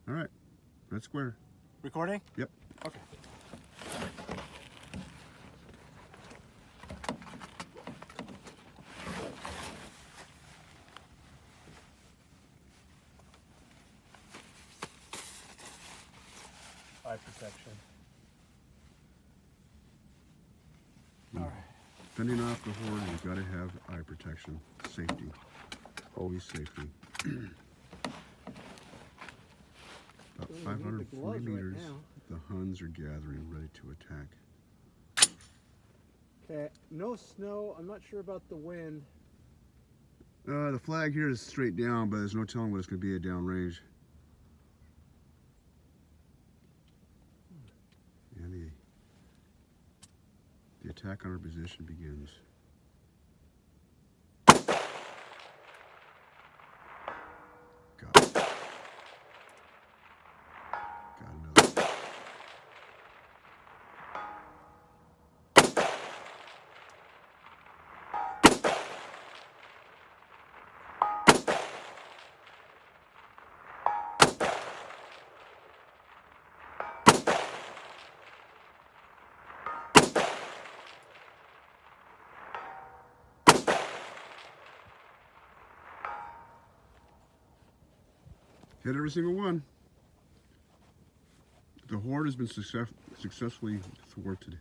All right. That's square. Recording? Yep. Okay. Eye protection. All right. Fending off the horde, you've got to have eye protection. Safety. Always safety. About Well, we need the 540 gloves right meters, now. the Huns are gathering, ready to attack. Okay, no snow. I'm not sure about the wind. The flag here is straight down, but there's no telling what it's going to be at downrange. And the attack on our position begins. Got it. Got another. Hit every single one. The horde has been successfully thwarted.